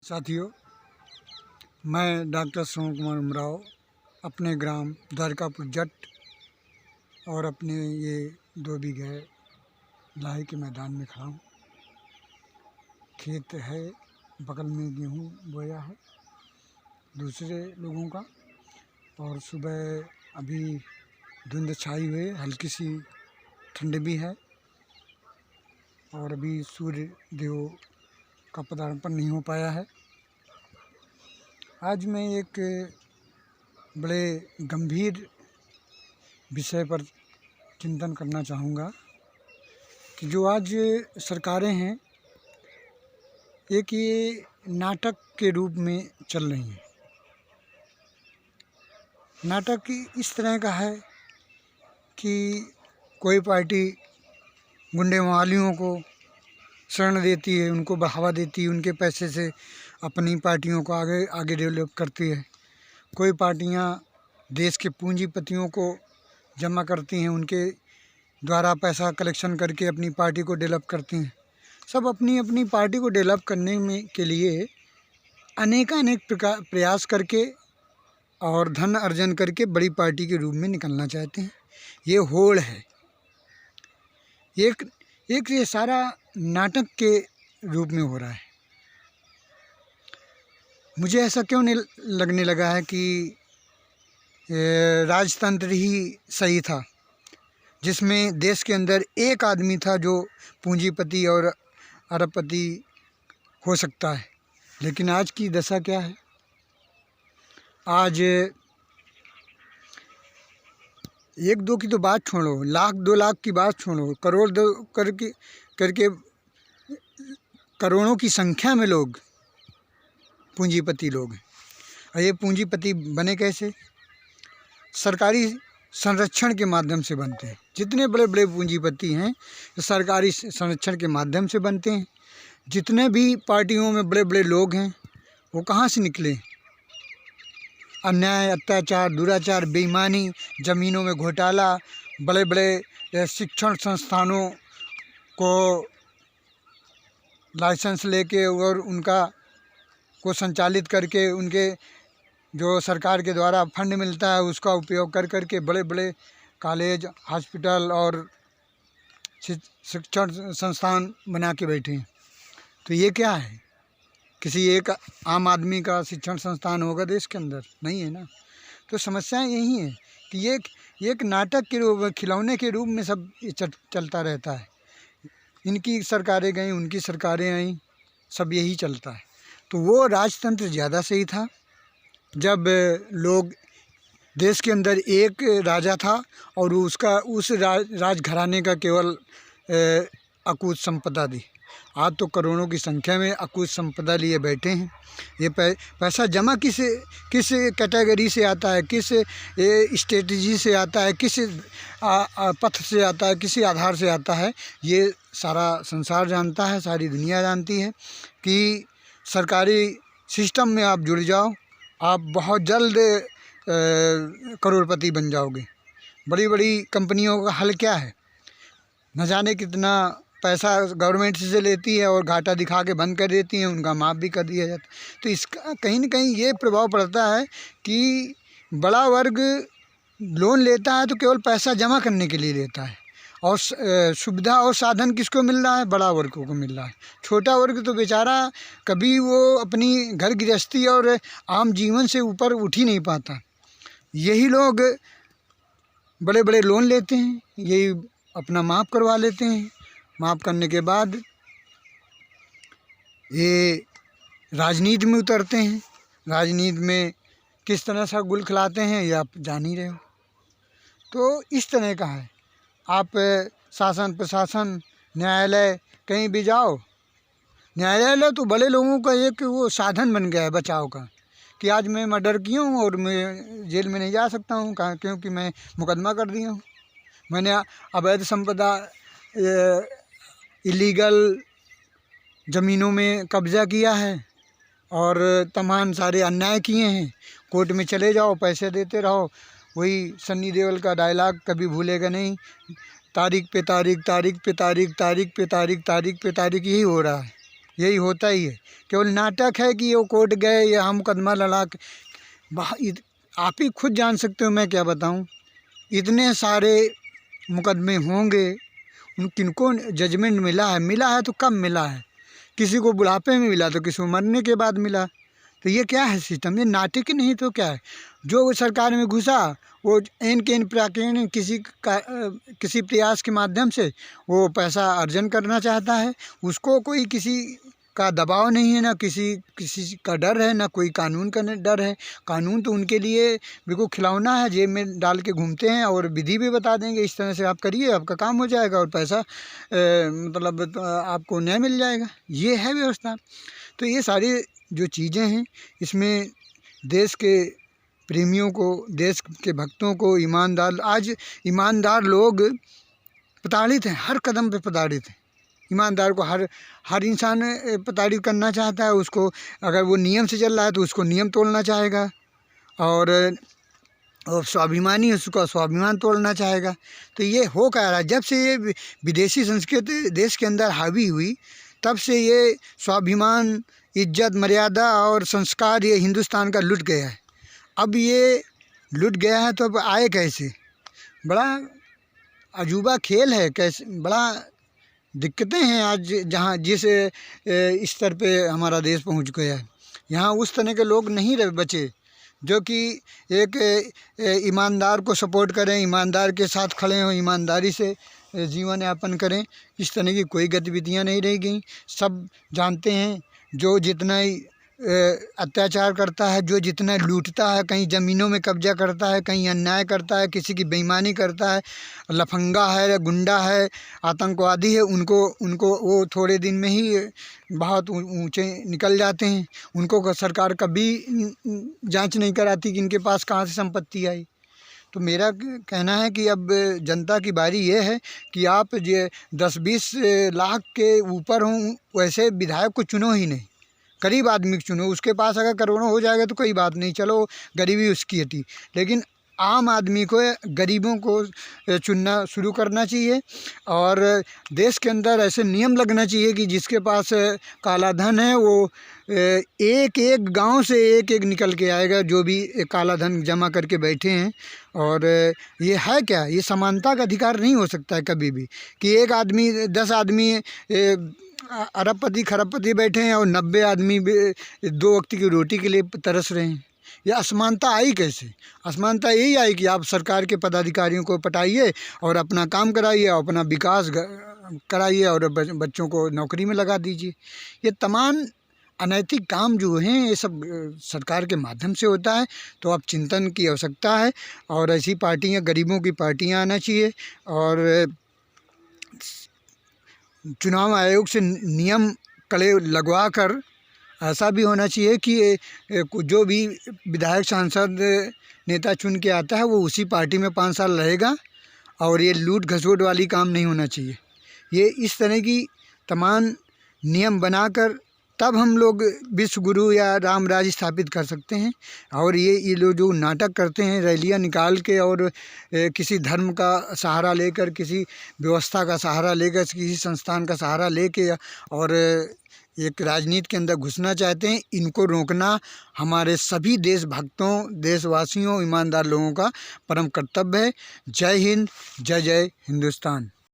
साथियों, मैं डॉक्टर श्रवण कुमार उमराव अपने ग्राम द्वारकापुर जट और अपने ये 2 बीघे लाही के मैदान में खड़ा हूँ। खेत है, बगल में गेहूँ बोया है दूसरे लोगों का, और सुबह अभी धुंध छाई हुई है, हल्की सी ठंड भी है और अभी सूर्य देव का पदार्पण नहीं हो पाया है। आज मैं एक बड़े गंभीर विषय पर चिंतन करना चाहूँगा कि जो आज सरकारें हैं, एक ये नाटक के रूप में चल रही हैं। नाटक इस तरह का है कि कोई पार्टी गुंडे मवालियों को शरण देती है, उनको बढ़ावा देती है, उनके पैसे से अपनी पार्टियों को आगे डेवलप करती है। कोई पार्टियां देश के पूंजीपतियों को जमा करती हैं, उनके द्वारा पैसा कलेक्शन करके अपनी पार्टी को डेवलप करती हैं। सब अपनी अपनी पार्टी को डेवलप करने में के लिए अनेक प्रयास करके और धन अर्जन करके बड़ी पार्टी के रूप में निकलना चाहते हैं। ये होड़ है, एक ये सारा नाटक के रूप में हो रहा है। मुझे ऐसा क्यों नहीं लगने लगा है कि राजतंत्र ही सही था, जिसमें देश के अंदर एक आदमी था जो पूंजीपति और अरबपति हो सकता है। लेकिन आज की दशा क्या है? आज 1-2 की तो बात छोड़ो, लाख 2 लाख की बात छोड़ो, करोड़ दो करके करोड़ों की संख्या में लोग पूंजीपति लोग हैं। और ये पूंजीपति बने कैसे? सरकारी संरक्षण के माध्यम से बनते हैं। जितने बड़े बड़े पूंजीपति हैं तो सरकारी संरक्षण के माध्यम से बनते हैं। जितने भी पार्टियों में बड़े बड़े लोग हैं वो कहाँ से निकले? अन्याय, अत्याचार, दुराचार, बेईमानी, ज़मीनों में घोटाला, बड़े बड़े शिक्षण संस्थानों को लाइसेंस लेके और उनका को संचालित करके, उनके जो सरकार के द्वारा फंड मिलता है उसका उपयोग कर के बड़े बड़े कॉलेज, हॉस्पिटल और शिक्षण संस्थान बना के बैठे हैं। तो ये क्या है? किसी एक आम आदमी का शिक्षण संस्थान होगा देश के अंदर? नहीं है ना। तो समस्या यही है कि ये एक नाटक के रूप, खिलौने के रूप में सब ये चलता रहता है। इनकी सरकारें गई, उनकी सरकारें आई, सब यही चलता है। तो वो राजतंत्र ज़्यादा सही था, जब लोग देश के अंदर एक राजा था और उसका उस राजघराने का केवल अकूत संपदा थी। आज तो करोड़ों की संख्या में अकूत संपदा लिए बैठे हैं। ये पैसा जमा किस कैटेगरी से आता है, किस स्ट्रेटजी से आता है, किस पथ से आता है, किसी आधार से आता है, ये सारा संसार जानता है, सारी दुनिया जानती है कि सरकारी सिस्टम में आप जुड़ जाओ, आप बहुत जल्द करोड़पति बन जाओगे। बड़ी बड़ी कंपनियों का हल क्या है? न जाने कितना पैसा गवर्नमेंट से लेती है और घाटा दिखा के बंद कर देती है, उनका माफ़ भी कर दिया जाता है। तो इसका कहीं न कहीं ये प्रभाव पड़ता है कि बड़ा वर्ग लोन लेता है तो केवल पैसा जमा करने के लिए लेता है, और सुविधा और साधन किसको मिल रहा है? बड़ा वर्ग को मिल रहा है। छोटा वर्ग तो बेचारा कभी वो अपनी घर गृहस्थी और आम जीवन से ऊपर उठ ही नहीं पाता। यही लोग बड़े बड़े लोन लेते हैं, यही अपना माफ़ करवा लेते हैं। माफ़ करने के बाद ये राजनीति में उतरते हैं। राजनीति में किस तरह से गुल खिलाते हैं ये आप जान ही रहे हो। तो इस तरह का है। आप शासन प्रशासन, न्यायालय, कहीं भी जाओ, न्यायालय तो बड़े लोगों का एक वो साधन बन गया है बचाव का, कि आज मैं मर्डर किया हूँ और मैं जेल में नहीं जा सकता हूँ, क्योंकि मैं मुकदमा कर दिया हूँ, मैंने अवैध संपदा, इलीगल ज़मीनों में कब्ज़ा किया है और तमाम सारे अन्याय किए हैं। कोर्ट में चले जाओ, पैसे देते रहो। वही सन्नी देओल का डायलॉग कभी भूलेगा नहीं, तारीख पे तारीख, तारीख पे तारीख, तारीख पे तारीख, तारीख पे तारीख, यही हो रहा है। यही होता ही है, केवल नाटक है कि वो कोर्ट गए या हम मुकदमा लड़ा के। आप ही खुद जान सकते हो, मैं क्या बताऊं, इतने सारे मुकदमे होंगे, उन किनको जजमेंट मिला है तो कब मिला है? किसी को बुढ़ापे में मिला तो किसी को मरने के बाद मिला। तो ये क्या है सिस्टम? ये नाटक ही नहीं तो क्या है? जो वो सरकार में घुसा वो एन के एन प्राकृतिक किसी प्रयास के माध्यम से वो पैसा अर्जन करना चाहता है। उसको कोई किसी का दबाव नहीं है, ना किसी का डर है, ना कोई कानून का डर है। कानून तो उनके लिए बिल्कुल खिलौना है, जेब में डाल के घूमते हैं और विधि भी बता देंगे इस तरह से आप करिए, आपका काम हो जाएगा और पैसा मतलब आपको न्याय मिल जाएगा। ये है व्यवस्था। तो ये सारी जो चीज़ें हैं, इसमें देश के प्रेमियों को, देश के भक्तों को, आज ईमानदार लोग प्रताड़ित हैं, हर कदम पे प्रताड़ित हैं। ईमानदार को हर इंसान प्रताड़ित करना चाहता है। उसको अगर वो नियम से चल रहा है तो उसको नियम तोड़ना चाहेगा, और स्वाभिमानी है उसका स्वाभिमान तोड़ना चाहेगा। तो ये हो क्या रहा है? जब से ये विदेशी संस्कृति देश के अंदर हावी हुई, तब से ये स्वाभिमान, इज्जत, मर्यादा और संस्कार ये हिंदुस्तान का लुट गया है। अब ये लुट गया है तो अब आए कैसे? बड़ा अजूबा खेल है। कैसे बड़ा दिक्कतें हैं आज, जहाँ जिस स्तर पे हमारा देश पहुँच गया है। यहाँ उस तरह के लोग नहीं रहे बचे जो कि एक ईमानदार को सपोर्ट करें, ईमानदार के साथ खड़े हों, ईमानदारी से जीवन यापन करें। इस तरह की कोई गतिविधियाँ नहीं रह गई। सब जानते हैं, जो जितना ही अत्याचार करता है, जो जितना लूटता है, कहीं ज़मीनों में कब्जा करता है, कहीं अन्याय करता है, किसी की बेईमानी करता है, लफंगा है, गुंडा है, आतंकवादी है, उनको वो थोड़े दिन में ही बहुत ऊंचे निकल जाते हैं। उनको सरकार कभी जांच नहीं कराती कि इनके पास कहाँ से संपत्ति आई। तो मेरा कहना है कि अब जनता की बारी ये है कि आप ये 10-20 लाख के ऊपर हों वैसे विधायक को चुनो ही नहीं, गरीब आदमी को चुनो। उसके पास अगर करोड़ों हो जाएगा तो कोई बात नहीं, चलो गरीबी उसकी हटी, लेकिन आम आदमी को, गरीबों को चुनना शुरू करना चाहिए। और देश के अंदर ऐसे नियम लगना चाहिए कि जिसके पास काला धन है वो एक एक गांव से एक एक निकल के आएगा, जो भी काला धन जमा करके बैठे हैं। और ये है क्या? ये समानता का अधिकार नहीं हो सकता है कभी भी कि एक आदमी 10 आदमी अरबपति खरबपति बैठे हैं और 90 आदमी 2 वक्त की रोटी के लिए तरस रहे हैं। यह असमानता आई कैसे? असमानता यही आई कि आप सरकार के पदाधिकारियों को पटाइए और अपना काम कराइए और अपना विकास कराइए और बच्चों को नौकरी में लगा दीजिए। ये तमाम अनैतिक काम जो हैं ये सब सरकार के माध्यम से होता है। तो अब चिंतन की आवश्यकता है और ऐसी पार्टियां, गरीबों की पार्टियां आना चाहिए। और चुनाव आयोग से नियम कड़े लगवा कर ऐसा भी होना चाहिए कि जो भी विधायक, सांसद, नेता चुन के आता है वो उसी पार्टी में 5 साल रहेगा। और ये लूट घसोट वाली काम नहीं होना चाहिए। ये इस तरह की तमाम नियम बनाकर तब हम लोग विश्व गुरु या राम राज्य स्थापित कर सकते हैं। और ये लोग जो नाटक करते हैं, रैलियां निकाल के और किसी धर्म का सहारा लेकर, किसी व्यवस्था का सहारा लेकर, किसी संस्थान का सहारा लेके और एक राजनीति के अंदर घुसना चाहते हैं, इनको रोकना हमारे सभी देशभक्तों, देशवासियों, ईमानदार लोगों का परम कर्तव्य है। जय हिंद, जय जय हिंदुस्तान।